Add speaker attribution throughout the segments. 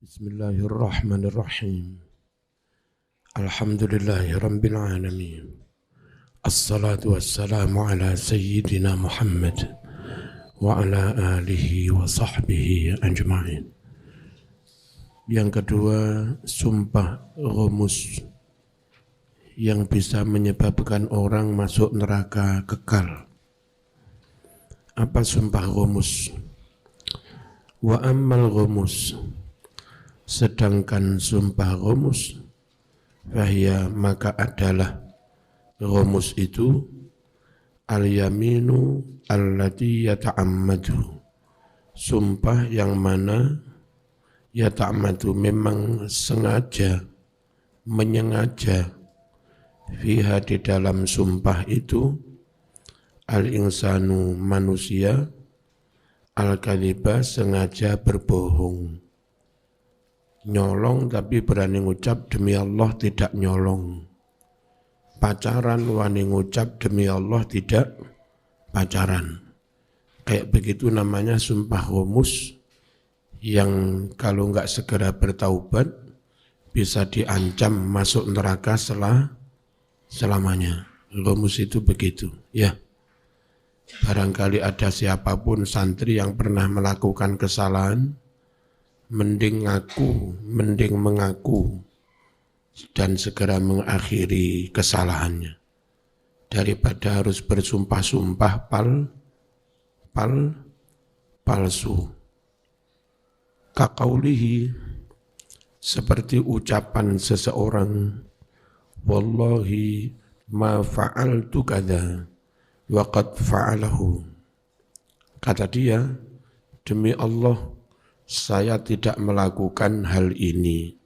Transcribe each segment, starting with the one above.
Speaker 1: Bismillahirrahmanirrahim. Alhamdulillahirabbil alamin. Assalatu wassalamu ala sayyidina Muhammad wa ala alihi wa sahbihi ajma'in. Yang kedua, sumpah rumus yang bisa menyebabkan orang masuk neraka kekal. Apa sumpah rumus? Wa ammal rumus, sedangkan sumpah rumus, fahya maka adalah rumus itu al-yaminu allati yata'ammadu, sumpah yang mana yata'ammadu memang sengaja, menyengaja, fiha di dalam sumpah itu al-insanu manusia, al-kadhiba sengaja berbohong. Nyolong tapi berani ngucap demi Allah tidak nyolong. Pacaran wani ngucap demi Allah tidak pacaran. Kayak begitu namanya sumpah rumus yang kalau enggak segera bertaubat bisa diancam masuk neraka selamanya. Rumus itu begitu, ya. Barangkali ada siapapun santri yang pernah melakukan kesalahan, mending mengaku dan segera mengakhiri kesalahannya daripada harus bersumpah-sumpah palsu. Kaqaulihi, seperti ucapan seseorang, wallahi ma fa'altu kadza wa qad fa'alahu. Kata dia, demi Allah saya tidak melakukan hal ini,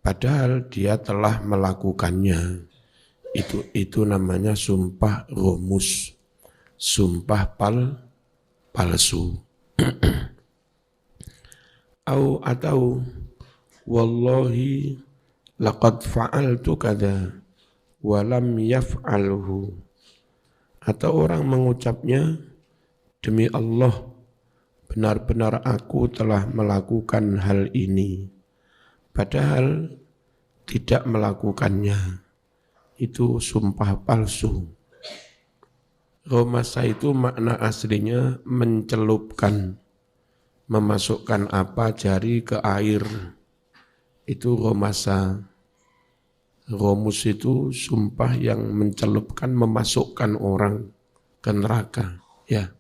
Speaker 1: padahal dia telah melakukannya. Itu namanya sumpah rumus, sumpah palsu. Atau wallahi laqad fa'altu kadza wa lam yaf'alhu. Atau orang mengucapnya, demi Allah benar-benar aku telah melakukan hal ini, padahal tidak melakukannya. Itu sumpah palsu. Romasa itu makna aslinya mencelupkan, memasukkan jari ke air. Itu romasa. Romus itu sumpah yang mencelupkan, memasukkan orang ke neraka. Ya.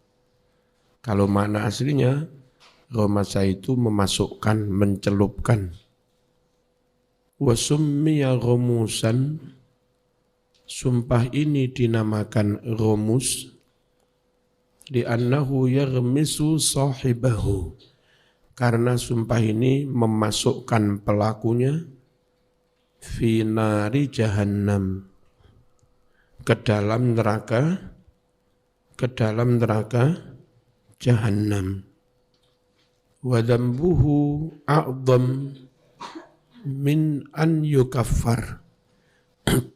Speaker 1: Kalau makna aslinya, romasa itu memasukkan, mencelupkan. Wa summiya romusan, sumpah ini dinamakan romus, li'annahu yaghmisu sahibahu, karena sumpah ini memasukkan pelakunya fi nari jahannam, ke dalam neraka jahannam. Wa dzambuhu a'dham min an yukaffar.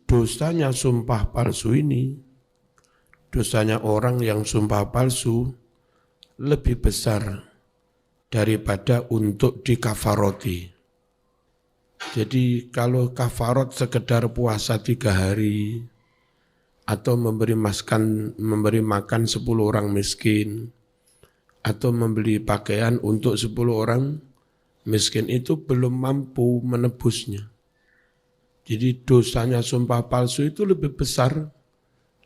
Speaker 1: Dosanya sumpah palsu ini, dosanya orang yang sumpah palsu lebih besar daripada untuk dikafaroti. Jadi kalau kafarot sekedar puasa 3 hari atau memberi makan 10 orang miskin, atau membeli pakaian untuk 10 orang miskin, itu belum mampu menebusnya. Jadi dosanya sumpah palsu itu lebih besar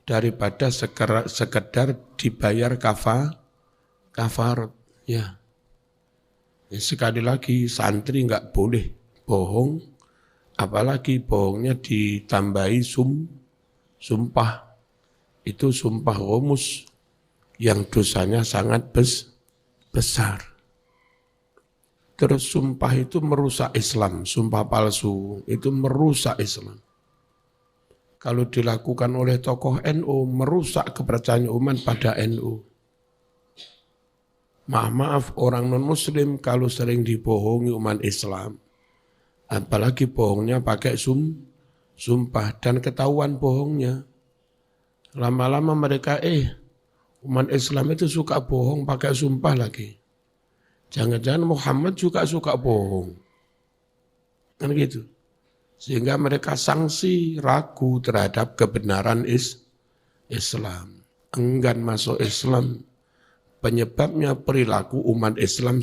Speaker 1: daripada sekedar dibayar kafarat. Ya. Sekali lagi, santri enggak boleh bohong, apalagi bohongnya ditambahi sumpah. Itu sumpah rumus yang dosanya sangat besar. Terus sumpah itu merusak Islam, sumpah palsu itu merusak Islam. Kalau dilakukan oleh tokoh NU, merusak kepercayaan umat pada NU. Maaf, orang non-muslim kalau sering dibohongi umat Islam, apalagi bohongnya pakai sumpah dan ketahuan bohongnya, lama-lama mereka umat Islam itu suka bohong pakai sumpah lagi. Jangan-jangan Muhammad juga suka bohong. Kan gitu. Sehingga mereka sanksi ragu terhadap kebenaran Islam. Enggan masuk Islam. Penyebabnya perilaku umat Islam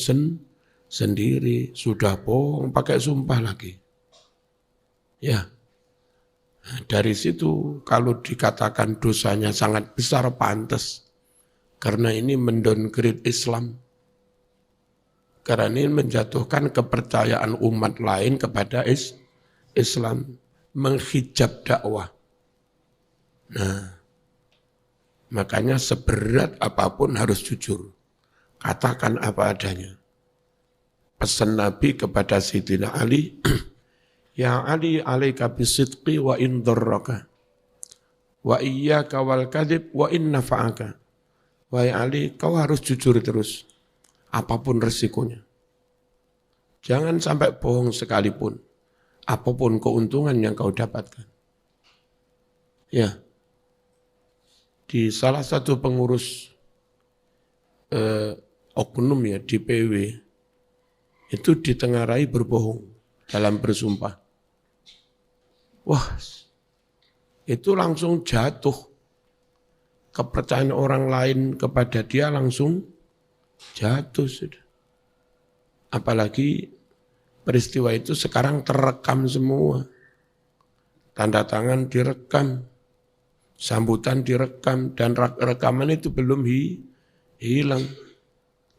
Speaker 1: sendiri. Sudah bohong, pakai sumpah lagi. Ya, dari situ kalau dikatakan dosanya sangat besar pantas. Karena ini mendowngrade Islam. Karena ini menjatuhkan kepercayaan umat lain kepada Islam, menghijab dakwah. Nah, makanya seberat apapun harus jujur. Katakan apa adanya. Pesan Nabi kepada Sayyidina Ali, Ya Ali alaika bisidqi wa in dharraka wa iyyaka wal kadhib wa in nafa'aka. Wahai Ali, kau harus jujur terus apapun resikonya. Jangan sampai bohong sekalipun, apapun keuntungan yang kau dapatkan. Ya, di salah satu pengurus oknum ya di PW itu ditengarai berbohong dalam bersumpah. Wah, itu langsung jatuh. Kepercayaan orang lain kepada dia langsung jatuh sudah. Apalagi peristiwa itu sekarang terekam semua. Tanda tangan direkam, sambutan direkam, dan rekaman itu belum hilang.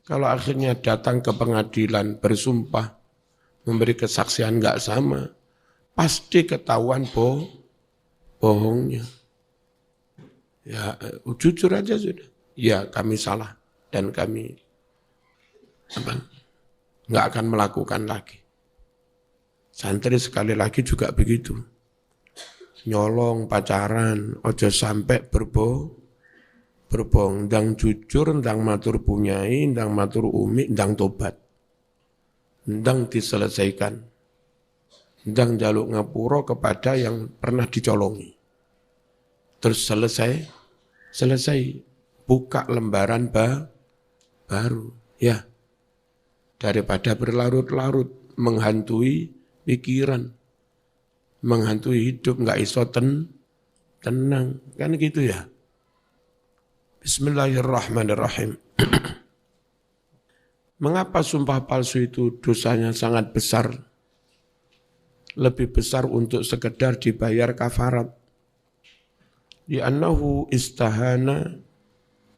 Speaker 1: Kalau akhirnya datang ke pengadilan bersumpah, memberi kesaksian enggak sama, pasti ketahuan bohongnya. Ya, jujur aja sudah. Ya, kami salah dan kami enggak akan melakukan lagi. Santri sekali lagi juga begitu. Nyolong, pacaran, ojo sampai berbohong, ndang jujur, ndang matur punyai, ndang matur umi, ndang tobat. Ndang diselesaikan. Ndang jaluk ngapura kepada yang pernah dicolongi. Terus selesai, buka lembaran baru, ya. Daripada berlarut-larut, menghantui pikiran, menghantui hidup, enggak iso tenang, kan gitu ya. Bismillahirrahmanirrahim. Mengapa sumpah palsu itu dosanya sangat besar? Lebih besar untuk sekedar dibayar kafarat. Li'annahu istahana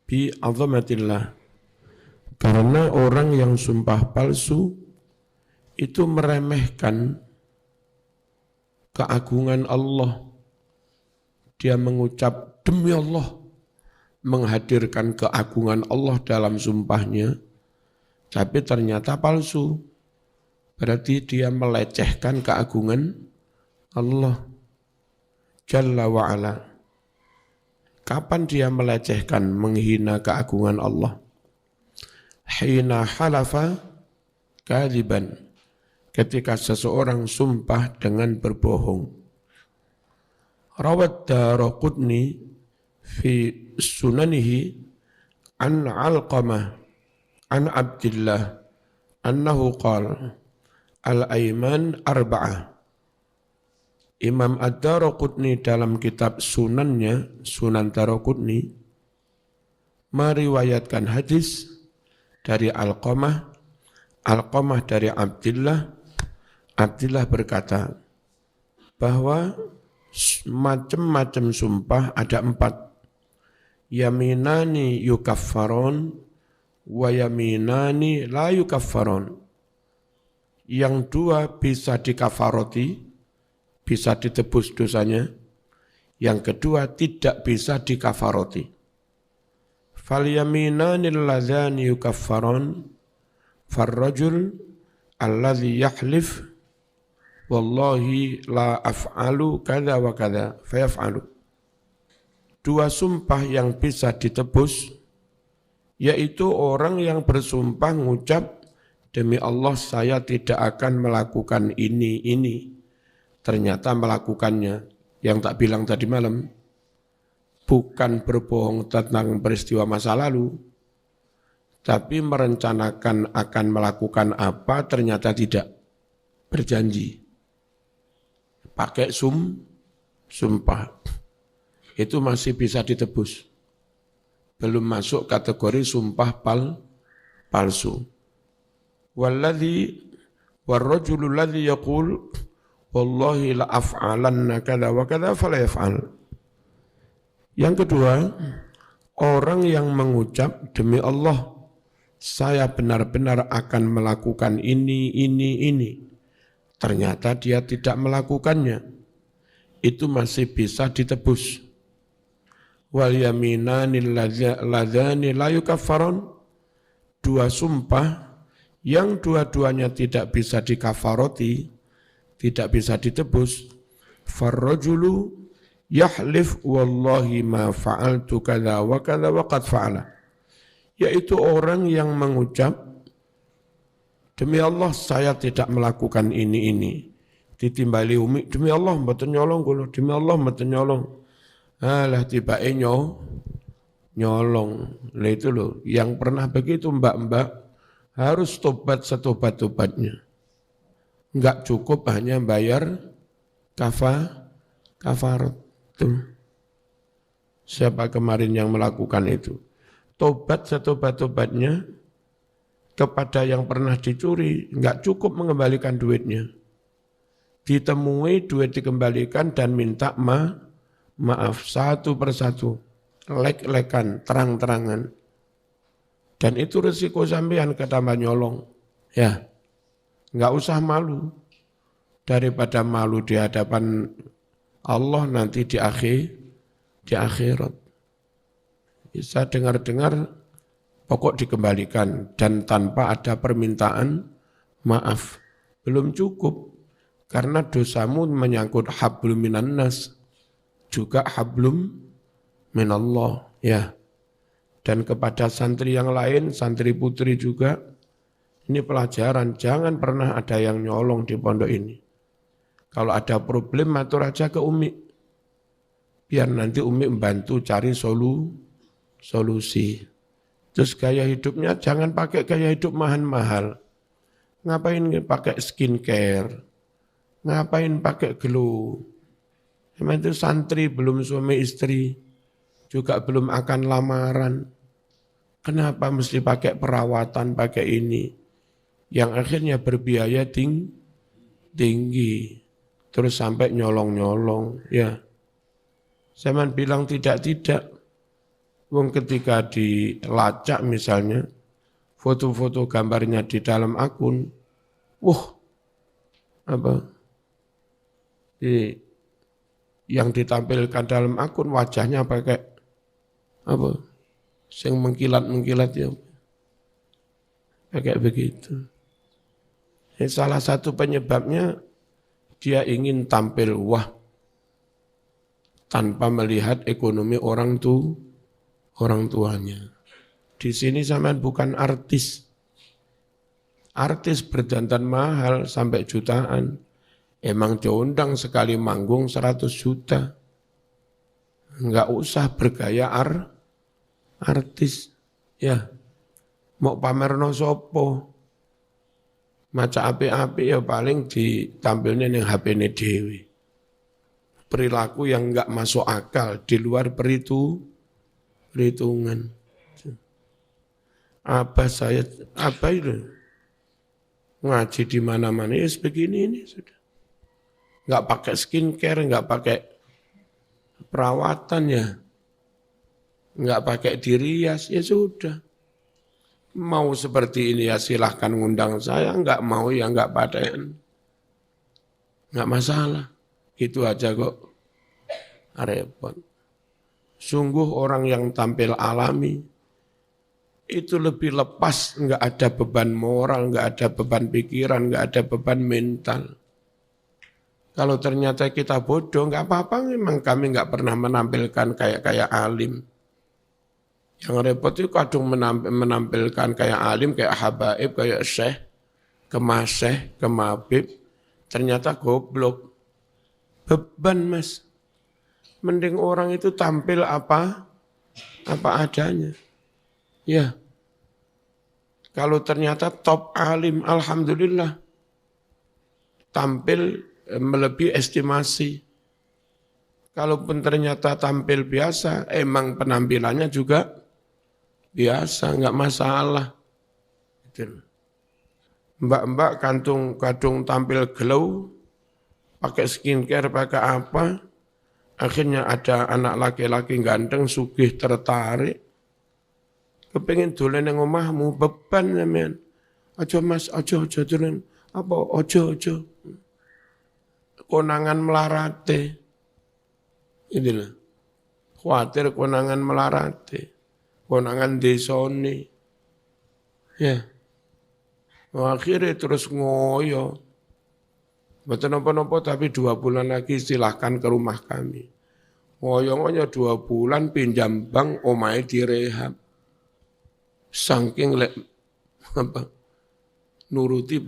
Speaker 1: bi azamatillah. Karena orang yang sumpah palsu itu meremehkan keagungan Allah. Dia mengucap demi Allah, menghadirkan keagungan Allah dalam sumpahnya, tapi ternyata palsu. Berarti dia melecehkan keagungan Allah Jalla wa'ala. Kapan dia melecehkan, menghina keagungan Allah? Hina halafa kadiban. Ketika seseorang sumpah dengan berbohong. Rawat Daraqutni fi sunanihi an Alqamah an Abdillah annahu qala al-aiman arba'ah. Imam Ad-Daraqutni dalam kitab sunannya, Sunan Daraqutni, meriwayatkan hadis dari Alqamah, Alqamah dari Abdillah, Abdillah berkata bahwa macam-macam sumpah ada 4. Yaminani yukaffaron wa yaminani la yukaffaron. Yang 2 bisa dikafaroti, bisa ditebus dosanya. Yang kedua tidak bisa dikafaroti. Fal yaminani alladzani yukaffaron farrajul alladzi yahlif wallahi la af'alu kada wa kada fayaf'alu. 2 sumpah yang bisa ditebus, yaitu orang yang bersumpah ngucap, demi Allah saya tidak akan melakukan ini. Ternyata melakukannya. Yang tak bilang tadi malam, bukan berbohong tentang peristiwa masa lalu, tapi merencanakan akan melakukan apa, ternyata tidak. Berjanji. pakai sumpah. Itu masih bisa ditebus. Belum masuk kategori sumpah palsu. Warrajulu alladhi yaqul wallahi la af'alanna kada wa kada fala yaf'al. Yang kedua, orang yang mengucap demi Allah saya benar-benar akan melakukan ini. Ternyata dia tidak melakukannya. Itu masih bisa ditebus. Wal yaminanil ladzani la yukaffaron. Dua sumpah yang dua-duanya tidak bisa dikafaroti, tidak bisa ditebus. Farrajulu yahlif wallahi ma fa'altu kadza wa kadza wa qad fa'ala. Yaitu orang yang mengucap demi Allah saya tidak melakukan ini. Ditimbali umi demi Allah mboten nyolong kula, demi Allah mboten nyolong. Alah tibake nyolong. Lah itu loh, yang pernah begitu mbak-mbak harus tobat setobat-tobatnya. Enggak cukup hanya bayar kafarat. Siapa kemarin yang melakukan itu? Tobat setobat-tobatnya kepada yang pernah dicuri, enggak cukup mengembalikan duitnya. Ditemui duit dikembalikan dan minta maaf satu persatu, lek-lekan, terang-terangan. Dan itu resiko sampean ketambah nyolong. Ya, enggak usah malu. Daripada malu di hadapan Allah nanti di akhirat. Bisa dengar-dengar pokok dikembalikan dan tanpa ada permintaan maaf. Belum cukup karena dosamu menyangkut hablum minan nas juga hablum minallah ya. Dan kepada santri yang lain, santri putri juga, ini pelajaran, jangan pernah ada yang nyolong di pondok ini. Kalau ada problem, matur aja ke Umi. Biar nanti Umi membantu cari solusi. Terus gaya hidupnya jangan pakai gaya hidup mahal-mahal. Ngapain pakai skincare? Ngapain pakai glow? Emang itu santri belum suami istri, juga belum akan lamaran. Kenapa mesti pakai perawatan, pakai ini? Yang akhirnya berbiaya tinggi. Terus sampai nyolong-nyolong. Ya, saya bilang tidak. Wong ketika dilacak misalnya, foto-foto gambarnya di dalam akun, yang ditampilkan dalam akun wajahnya pakai yang mengkilat ya, kayak begitu. Salah satu penyebabnya dia ingin tampil wah tanpa melihat ekonomi orang tuanya. Di sini sampean bukan artis. Artis berdandan mahal sampai jutaan. Emang diundang sekali manggung 100 juta. Enggak usah bergaya artis. Ya, mau pamerno sopo. Maca api-api ya paling ditampilnya yang HP-ne dewi. Perilaku yang enggak masuk akal, di luar perhitungan. Apa itu? Ngaji di mana-mana ya begini ini sudah. Enggak pakai skincare, enggak pakai perawatan ya. Enggak pakai dirias, ya sudah. Mau seperti ini ya silahkan ngundang saya, enggak mau ya enggak paten. Enggak masalah. Gitu aja kok. Repot. Sungguh orang yang tampil alami itu lebih lepas, enggak ada beban moral, enggak ada beban pikiran, enggak ada beban mental. Kalau ternyata kita bodoh, enggak apa-apa, memang kami enggak pernah menampilkan kayak alim. Yang repot itu kadang menampilkan kayak alim, kayak habaib, kayak syekh, kemabib, ternyata goblok. Beban mas. Mending orang itu tampil apa adanya. Ya. Kalau ternyata top alim, alhamdulillah. Tampil melebihi estimasi. Kalaupun ternyata tampil biasa, emang penampilannya juga biasa, nggak masalah. Gitu. Mbak-mbak kadung tampil glow, pakai skincare, pakai apa, akhirnya ada anak laki-laki ganteng, sugih, tertarik, kepengin dolen nang omahmu, beban sampean. Aja mas, aja dolen. Apa, aja. Konangan melarate. Inilah. Khawatir konangan melarate. Konangan desone. Ya. Akhirnya terus ngoyo. Betul nopo-nopo tapi 2 bulan lagi silahkan ke rumah kami. Ngoyo-ngoyo 2 bulan pinjam bank omahe direhab. Saking nuruti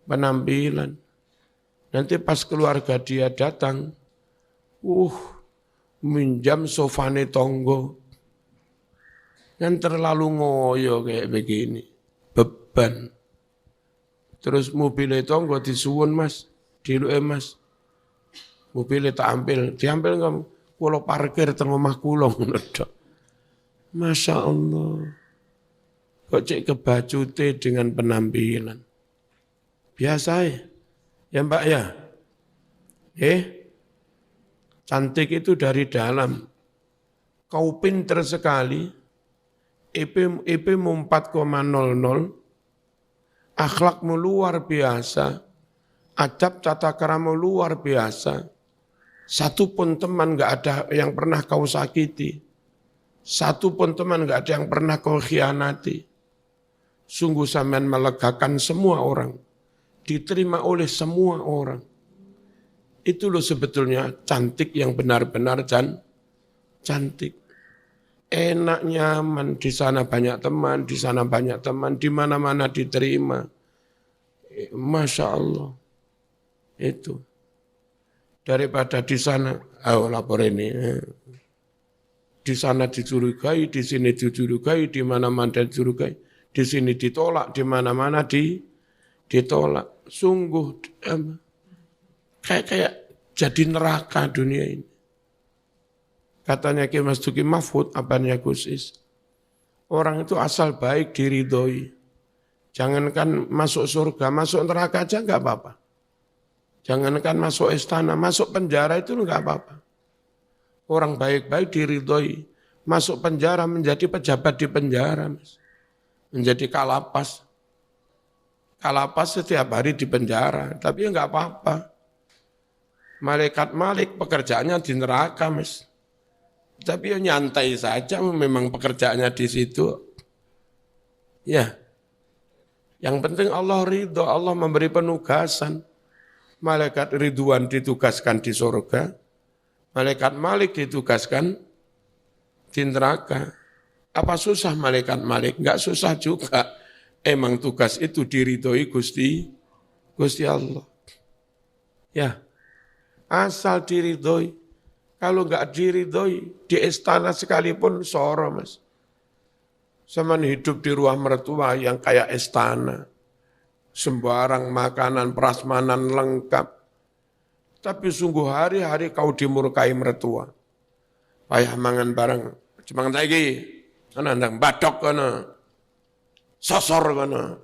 Speaker 1: penampilan. Nanti pas keluarga dia datang, minjam sofane tonggo. Kan terlalu ngoyo kayak begini. Beban. Terus mobilnya tonggo disuwun mas, diluke mas. Mobilnya tak diambil kamu. Kulo parkir teng omah kula ngono tok. Masya Allah. Kok cek kebacute dengan penampilan. Biasa ya mbak ya. Cantik itu dari dalam. Kau pinter sekali. IP-mu 4,00. Akhlakmu luar biasa. Adab tata kramamu luar biasa. Satu pun teman gak ada yang pernah kau sakiti. Satu pun teman gak ada yang pernah kau khianati. Sungguh sampean melegakan semua orang. Diterima oleh semua orang. Itu loh sebetulnya cantik yang benar-benar cantik. Enak, nyaman, di sana banyak teman, di sana banyak teman, di mana-mana diterima. Masya Allah. Itu. Daripada di sana, lapor ini. Di sana dicurigai, di sini dicurigai, di mana-mana dicurigai. Di sini ditolak, di mana-mana ditolak. Sungguh kayak jadi neraka dunia ini. Katanya Ki Mas Duki Mahfud, abahnya Gus Is, orang itu asal baik diridhoi. Jangankan masuk surga, masuk neraka aja enggak apa-apa. Jangankan masuk istana, masuk penjara itu enggak apa-apa. Orang baik-baik diridhoi. Masuk penjara menjadi pejabat di penjara, Mas. Menjadi kalapas. Kalapas setiap hari di penjara, tapi enggak apa-apa. Malaikat Malik pekerjaannya di neraka, Mas. Tapi ya nyantai saja, memang pekerjaannya di situ. Ya, yang penting Allah ridho, Allah memberi penugasan. Malaikat Ridwan ditugaskan di surga, Malaikat Malik ditugaskan di neraka. Apa susah Malaikat Malik? Enggak susah juga. Emang tugas itu diridhoi Gusti Allah. Ya, asal diridhoi. Kalau enggak diridhoi, di istana sekalipun soro, Mas. Zaman hidup di rumah mertua yang kayak istana. Sembarang makanan, prasmanan lengkap. Tapi sungguh hari-hari kau dimurkai mertua. Payah mangan bareng. Cuma lagi, karena ndang badok kana. Sosor kana.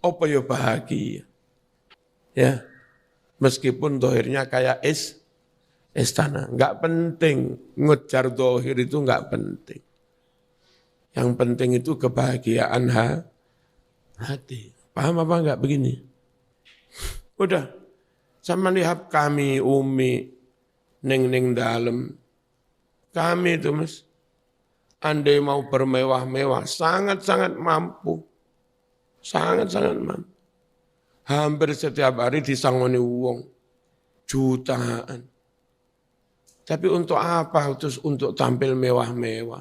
Speaker 1: Apa ya bahagia. Ya. Meskipun dohirnya kayak istana, enggak penting, ngejar dohir itu enggak penting. Yang penting itu kebahagiaan hati. Paham apa enggak begini? Udah, sama lihat kami, Umi, neng dalam. Kami itu Mas, andai mau bermewah-mewah, sangat-sangat mampu. Sangat-sangat mampu. Hampir setiap hari disangoni uang, jutaan. Tapi untuk apa? Terus untuk tampil mewah-mewah.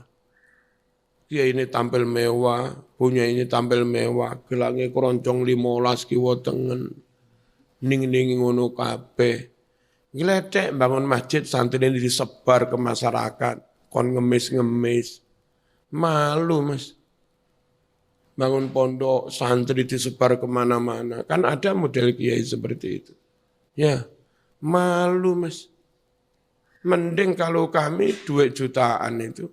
Speaker 1: Dia ini tampil mewah, punya ini tampil mewah, gelangnya keroncong 15 kiwa tengen, ning-ning ngono kabeh. Gledek bangun masjid, santri ini disebar ke masyarakat, kon ngemis-ngemis. Malu Mas. Bangun pondok, santri disebar kemana-mana. Kan ada model kiai seperti itu. Ya, malu Mas. Mending kalau kami duit jutaan itu,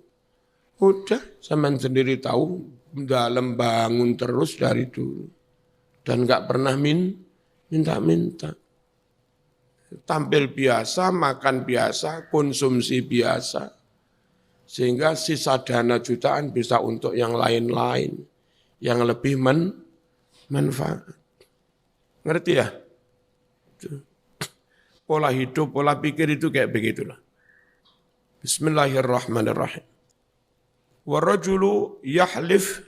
Speaker 1: udah sampean sendiri tahu, dalam bangun terus dari dulu. Dan nggak pernah minta-minta. Tampil biasa, makan biasa, konsumsi biasa. Sehingga sisa dana jutaan bisa untuk yang lain-lain. Yang lebih manfaat. Ngerti ya? Pola hidup, pola pikir itu kayak begitulah. Bismillahirrahmanirrahim. Warajulu yahlif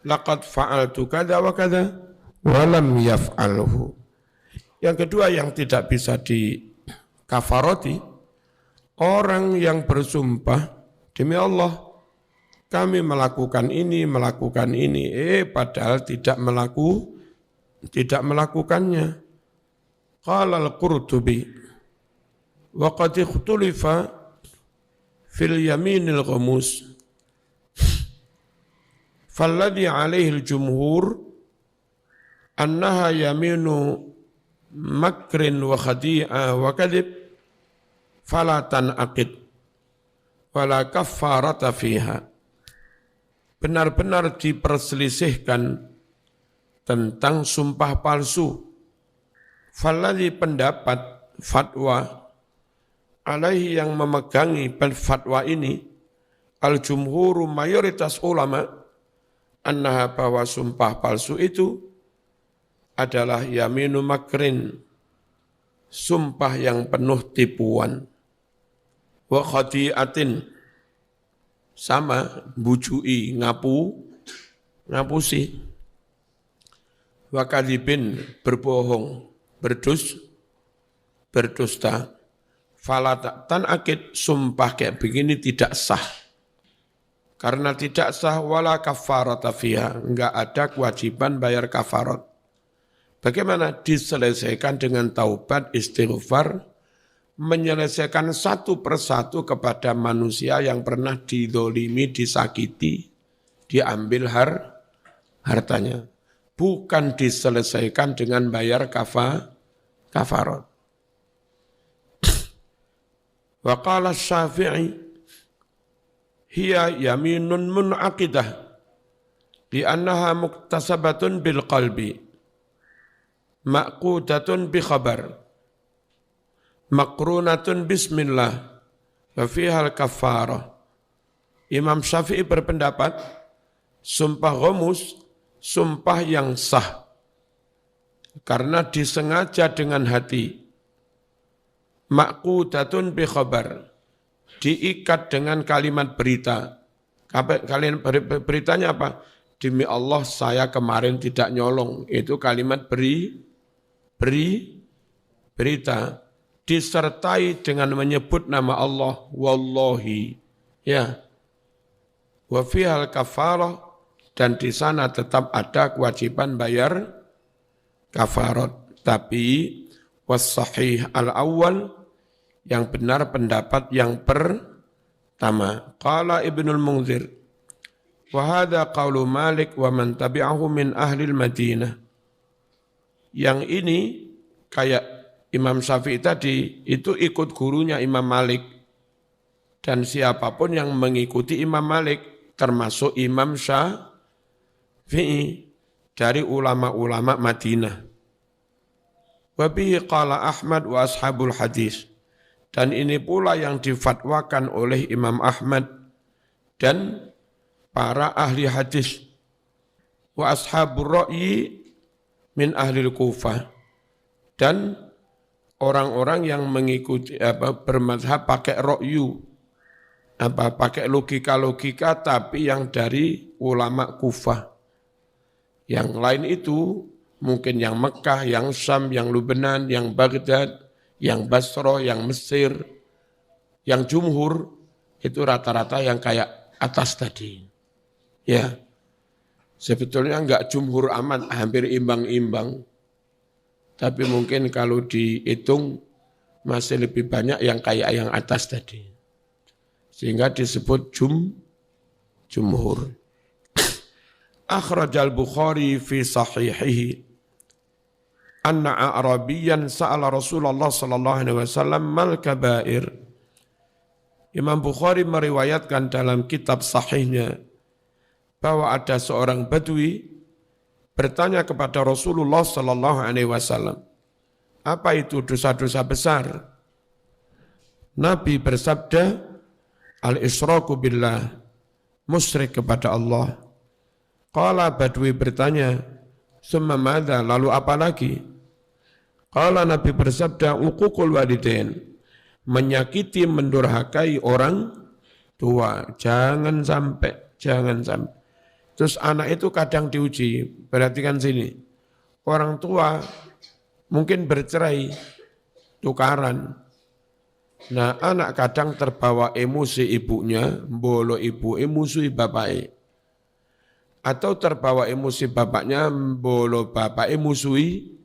Speaker 1: laqad fa'altu kada wa kada wa lam yaf'alhu. Yang kedua yang tidak bisa dikafaroti, orang yang bersumpah demi Allah kami melakukan ini, padahal tidak melakukannya. Qala al-Qurtubi wa qad ikhtulifa fil yaminil ghamus falladhi alaihi al-jumhur annaha yaminu makrin wa khadi'a wa kadhib fala tanaqid wala kaffarata fiha. Benar-benar diperselisihkan tentang sumpah palsu. Falladhi pendapat fatwa alaihi yang memegangi fatwa ini al-jumhuru mayoritas ulama annaha bahwa sumpah palsu itu adalah yaminu makrin, sumpah yang penuh tipuan, wa khati'atin, sama bujui, ngapusi, wa kadhibin, berbohong, berdusta, falatan akid, sumpah kayak begini tidak sah. Karena tidak sah wala kafarata fiha, enggak ada kewajiban bayar kafarat. Bagaimana diselesaikan dengan taubat, istighfar, menyelesaikan satu persatu kepada manusia yang pernah didolimi, disakiti, diambil hartanya. Bukan diselesaikan dengan bayar kafarat. Wa qala Syafi'i hiya yaminun mun'aqidah li annaha muktasabatun bil qalbi ma'qudatun bi khabar makrunatun bismillah wa fiha al-kaffarah. Imam Syafi'i berpendapat sumpah ghamus, sumpah yang sah karena disengaja dengan hati, ma'qudatun bi khabar, diikat dengan kalimat berita. Kalian beritanya apa? Demi Allah saya kemarin tidak nyolong. Itu kalimat berita. Disertai dengan menyebut nama Allah, wallahi. Ya. Wa fihal kafarah, dan di sana tetap ada kewajiban bayar kafarat. Tapi was-sahih al-awwal, yang benar pendapat yang pertama. Qala Ibnul Munzir, wa hadha qawlu Malik wa man tabi'ahu min ahlil Madinah. Yang ini kayak Imam Syafi'i tadi, itu ikut gurunya Imam Malik. Dan siapapun yang mengikuti Imam Malik, termasuk Imam Syafi'i, dari ulama-ulama Madinah. Wa bihi qala Ahmad wa ashabul hadis. Dan ini pula yang difatwakan oleh Imam Ahmad dan para ahli hadis. Wa ashabur ra'yi min ahli Kufah. Dan orang-orang yang mengikuti bermadzhab pakai ra'yu, pakai logika-logika, tapi yang dari ulama Kufah. Yang lain itu mungkin yang Mekah, yang Syam, yang Lebanon, yang Baghdad, yang Basra, yang Mesir, yang jumhur, itu rata-rata yang kayak atas tadi. Ya, sebetulnya enggak jumhur aman, hampir imbang-imbang. Tapi mungkin kalau dihitung masih lebih banyak yang kayak yang atas tadi. Sehingga disebut jumhur. Akhrajal Bukhari fi sahihihi anna a'rabiyan sa'ala Rasulullah sallallahu alaihi wasallam mal kabair. Imam Bukhari meriwayatkan dalam kitab sahihnya bahwa ada seorang badui bertanya kepada Rasulullah sallallahu alaihi wasallam, apa itu dosa-dosa besar? Nabi bersabda, al-isyraku billah, musyrik kepada Allah. Qala badui bertanya, summa madza, lalu apa lagi? Qala Nabi bersabda, uququl walidain, menyakiti mendurhakai orang tua, jangan sampai. Terus anak itu kadang diuji, perhatikan sini, orang tua mungkin bercerai, tukaran. Nah, anak kadang terbawa emosi ibunya, bolo ibu musuhi bapaknya. Atau terbawa emosi bapaknya, bolo bapaknya musuhi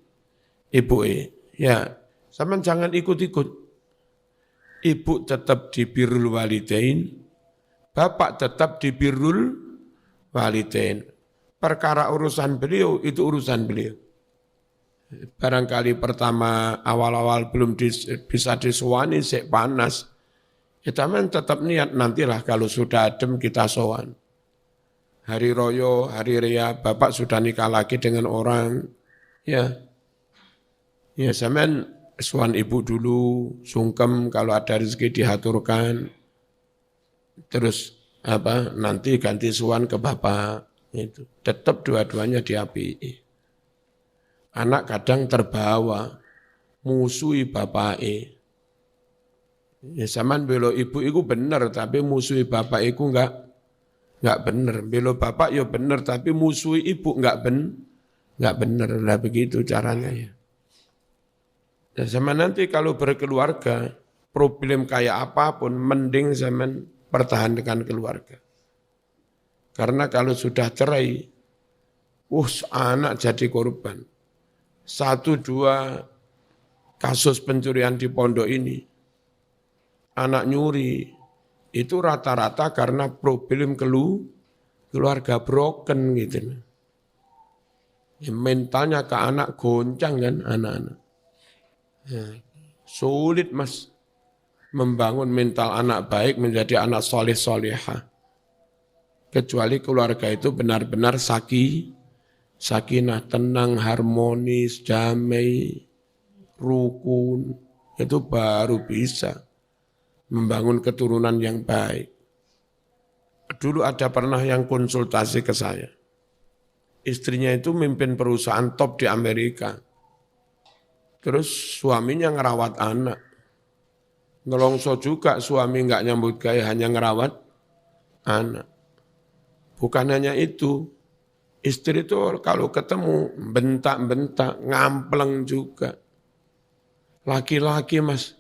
Speaker 1: ibunya. Ya, sama jangan ikut-ikut. Ibu tetap di birrul walidain, bapak tetap di birrul walidain. Perkara urusan beliau, itu urusan beliau. Barangkali pertama awal-awal belum bisa disuani, sek panas. Ya taman tetap niat, nantilah kalau sudah adem kita sowan. Hari royo, hari ria, bapak sudah nikah lagi dengan orang. Ya zaman suan ibu dulu, sungkem kalau ada rezeki dihaturkan. Terus nanti ganti suan ke bapak. Itu tetap dua-duanya diapi. Anak kadang terbawa, musuhi bapake. Ya zaman belo ibu itu benar, tapi musuhi bapak itu enggak benar. Belo bapak ya benar, tapi musuhi ibu enggak benar. Nah begitu caranya ya. Dan zaman nanti kalau berkeluarga, problem kayak apapun, mending zaman pertahankan keluarga. Karena kalau sudah cerai, anak jadi korban. 1-2 kasus pencurian di pondok ini, anak nyuri, itu rata-rata karena problem keluarga broken gitu. Ya, mentalnya ke anak goncang kan anak-anak. Ya, sulit mas membangun mental anak baik menjadi anak soleh-solehah. Kecuali keluarga itu benar-benar sakinah, tenang, harmonis, damai, rukun, itu baru bisa membangun keturunan yang baik. Dulu ada pernah yang konsultasi ke saya. Istrinya itu mimpin perusahaan top di Amerika. Terus suaminya ngerawat anak. Ngelongso juga suami nggak nyambut gaya, hanya ngerawat anak. Bukan hanya itu, istri itu kalau ketemu bentak-bentak, ngampleng juga. Laki-laki mas,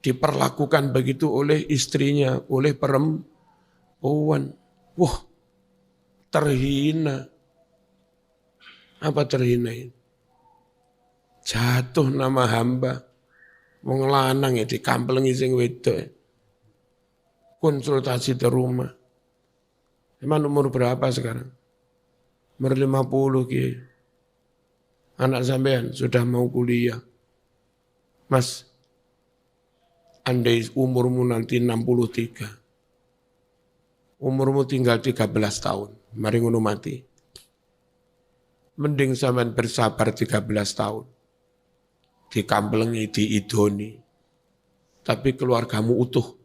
Speaker 1: diperlakukan begitu oleh istrinya, oleh perempuan. Wah, terhina. Apa terhina ini? Jatuh nama hamba. Wong lanang ya dikamplengi sing wedok. Konsultasi di rumah. Emang umur berapa sekarang? Umur 50 Ki. Anak sampean sudah mau kuliah. Mas, andai umurmu nanti 63. Umurmu tinggal 13 tahun. Mari ngono mati. Mending sampean bersabar 13 tahun. Dikamplengi, diidoni. Tapi keluargamu utuh.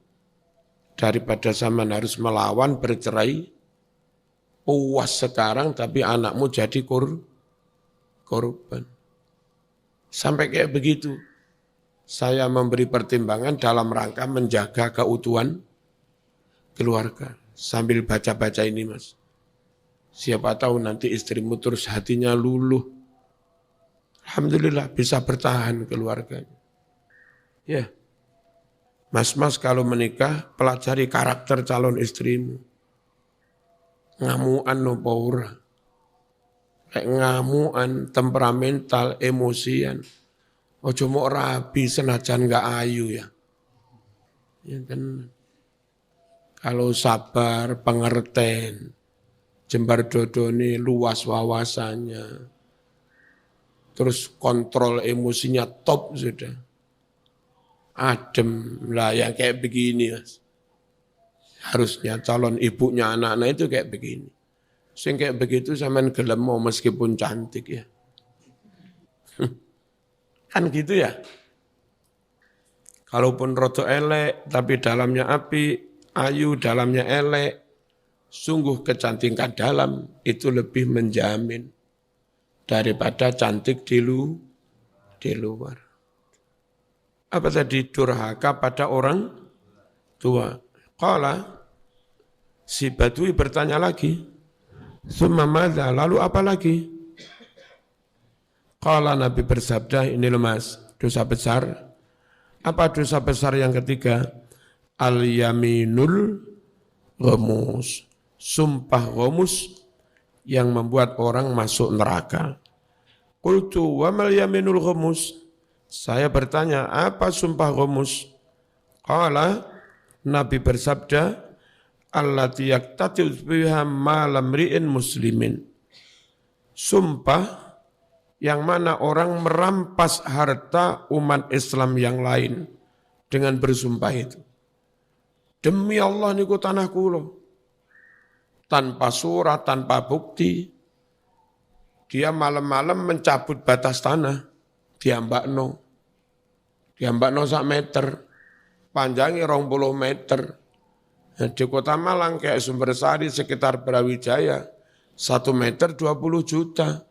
Speaker 1: Daripada sampean harus melawan, bercerai, puas sekarang tapi anakmu jadi korban. Sampai kayak begitu. Saya memberi pertimbangan dalam rangka menjaga keutuhan keluarga. Sambil baca-baca ini mas. Siapa tahu nanti istrimu terus hatinya luluh. Alhamdulillah bisa bertahan keluarganya. Ya, mas-mas kalau menikah pelajari karakter calon istrimu. Ngamuan nopo ora. Kayak ngamuan, temperamental, emosian. Ojo mau rabi senajan gak ayu ya. Ya kan. Kalau sabar, pengertian, jembar dodone luas wawasannya. terus kontrol emosinya top sudah. Adem lah yang kayak begini, Mas. Harusnya calon ibunya anak-anak itu kayak begini. Sing kayak begitu sampean gelem mau meskipun cantik ya. Kan gitu ya. Kalaupun rodo elek tapi dalamnya api, ayu dalamnya elek, sungguh kecantikan dalam itu lebih menjamin daripada cantik di luar. Apa tadi? Durhaka pada orang tua. Qala, si Badui bertanya lagi, summa madza, lalu apa lagi? Qala, Nabi bersabda, ini loh Mas, dosa besar. Apa dosa besar yang ketiga? Al-yaminul ghamus, sumpah ghamus yang membuat orang masuk neraka. Qultu wa mal yaminul ghamus? Saya bertanya, apa sumpah ghamus? Qala, Nabi bersabda, allati yaqtatu biha malam ri'in muslimin. Sumpah yang mana orang merampas harta umat Islam yang lain dengan bersumpah itu. Demi Allah niku tanah kula. Tanpa surat, tanpa bukti. Dia malam-malam mencabut batas tanah. Diambakno sak meter. Panjangnya 20 meter. Nah, di Kota Malang kayak Sumbersari sekitar Brawijaya 1 meter 20 juta.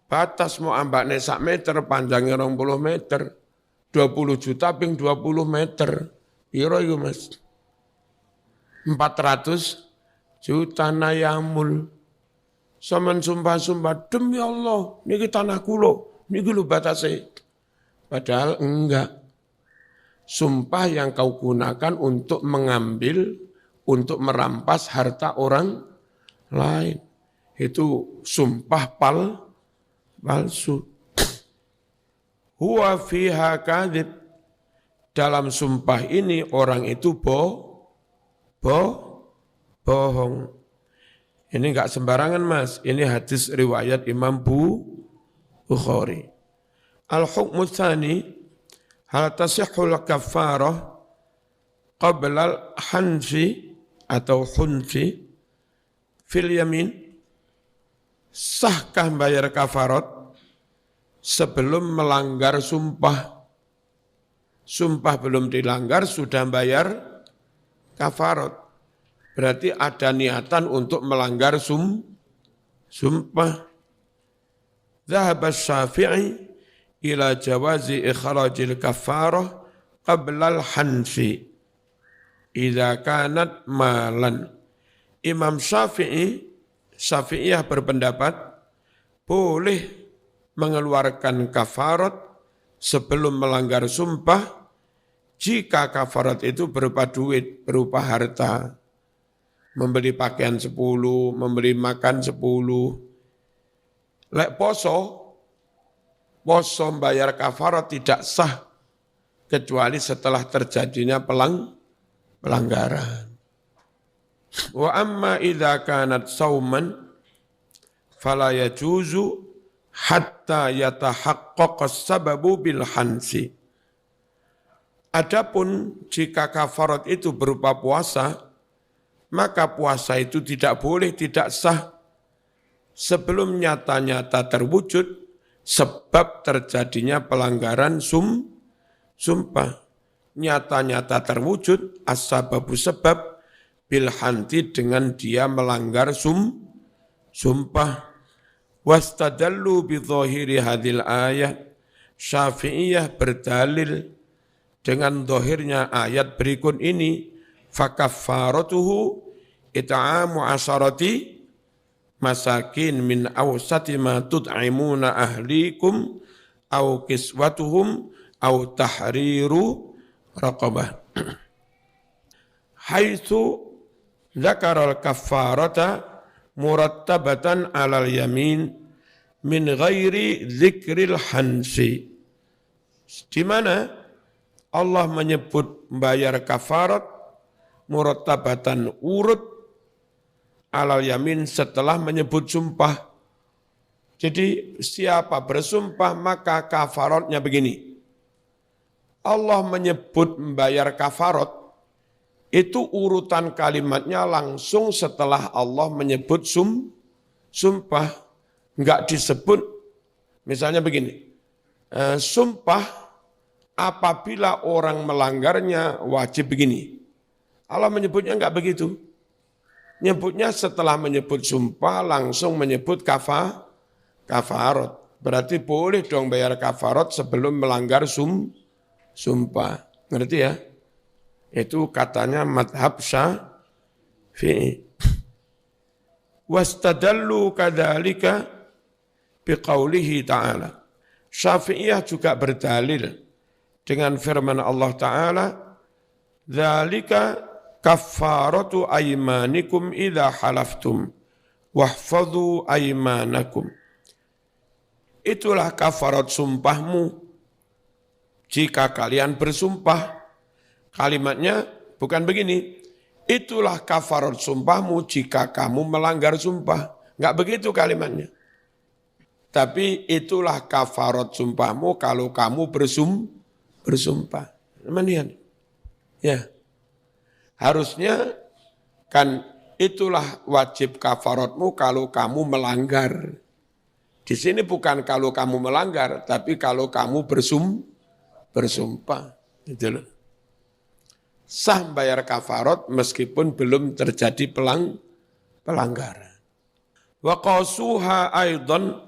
Speaker 1: Batas mau ambaknya sak meter, panjangnya 20 meter. 20 juta ping 20 meter. Piro itu Mas? 400 juta nayamul. Saman sumpah-sumpah, demi Allah, niki tanah kulo, niki lu batasnya. Padahal enggak. Sumpah yang kau gunakan untuk mengambil, untuk merampas harta orang lain. Itu sumpah palsu. Huwa fiha kadhib. Dalam sumpah ini orang itu bohong. Ini enggak sembarangan Mas. Ini hadis riwayat Imam Bukhari. Al-hukmu tsani, hal tasihhul kafarah qabla al-hanfi atau hunfi fil yamin. Sahkah bayar kafarat sebelum melanggar sumpah? Sumpah belum dilanggar sudah bayar kafarat. Berarti ada niatan untuk melanggar sumpah. Dhahaba Syafi'i ila jawazi ikhrajil kafarah qabla al-hanfi idza kanat malan. Imam Syafi'iyah berpendapat boleh mengeluarkan kafarat sebelum melanggar sumpah jika kafarat itu berupa duit, berupa harta. Membeli pakaian 10, membeli makan 10. Lek poso membayar kafarat tidak sah kecuali setelah terjadinya pelanggaran. Wa amma idza kanat sauman fala yajuzu hatta yatahaqqaqa as-sababu bil hansi. Adapun jika kafarat itu berupa puasa, maka puasa itu tidak boleh, tidak sah sebelum nyata-nyata terwujud sebab terjadinya pelanggaran sumpah. Nyata-nyata terwujud as-sababu sebab bil hanti dengan dia melanggar sumpah. Wastadallu bi dhahiri hadhil ayat. Syafi'iyah berdalil dengan zahirnya ayat berikut ini, fakaffaratuhu it'amu asharati masakin min awsati ma tut'imuna ahlikum aw kiswatuhum aw tahriru raqabah. Haitsu dzakara al-kaffarata murattabatan 'alal yamin min ghairi dzikril hansi. Di mana Allah menyebut bayar kafarat murattabatan urut 'alal yamin setelah menyebut sumpah. Jadi siapa bersumpah maka kafaratnya begini. Allah menyebut membayar kafarat, itu urutan kalimatnya langsung setelah Allah menyebut sumpah. Enggak disebut, misalnya begini, sumpah apabila orang melanggarnya wajib begini. Allah menyebutnya enggak begitu. Nyebutnya setelah menyebut sumpah langsung menyebut kafarat. Berarti boleh dong bayar kafarat sebelum melanggar sumpah. Ngerti ya? Itu katanya madhab Syafi'i. Wastadallu kadzalika biqaulihi ta'ala. Syafi'iyah juga berdalil dengan firman Allah Ta'ala, dzalika kaffaratu aymanikum idza halaftum wahfadhu aymanakum. Itulah kafarat sumpahmu jika kalian bersumpah. Kalimatnya bukan begini, itulah kafarat sumpahmu jika kamu melanggar sumpah. Enggak begitu kalimatnya. Tapi itulah kafarat sumpahmu kalau kamu bersumpah. Manian. Ya. Harusnya kan itulah wajib kafaratmu kalau kamu melanggar. Di sini bukan kalau kamu melanggar, tapi kalau kamu bersumpah. Gitu loh. Sah bayar kafarat meskipun belum terjadi pelanggaran. Wa qasuha aidan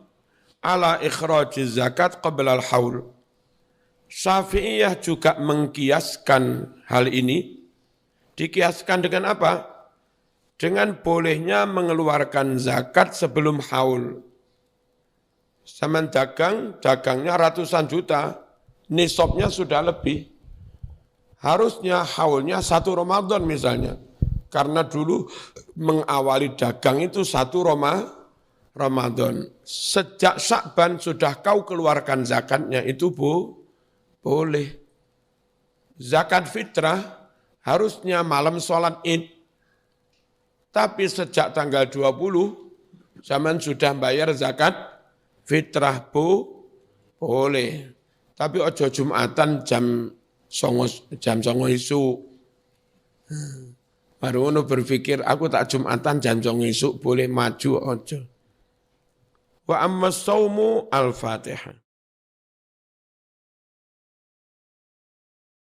Speaker 1: ala ikhrajiz zakat qabla al-haul. Syafi'iyah juga mengkiaskan hal ini. Dikiaskan dengan apa? Dengan bolehnya mengeluarkan zakat sebelum haul. Zaman dagangnya ratusan juta, nisabnya sudah lebih. Harusnya haulnya 1 Ramadan misalnya. Karena dulu mengawali dagang itu 1 Ramadan. Sejak Sya'ban sudah kau keluarkan zakatnya, itu boleh. Zakat fitrah harusnya malam sholat Id. Tapi sejak tanggal 20, zaman sudah bayar zakat fitrah boleh. Tapi ojo Jumatan jam 09.00 isu. Baru ono berpikir aku tak Jumatan jam 09.00 isu boleh maju ojo. Wa amma saumu al-Fatihah.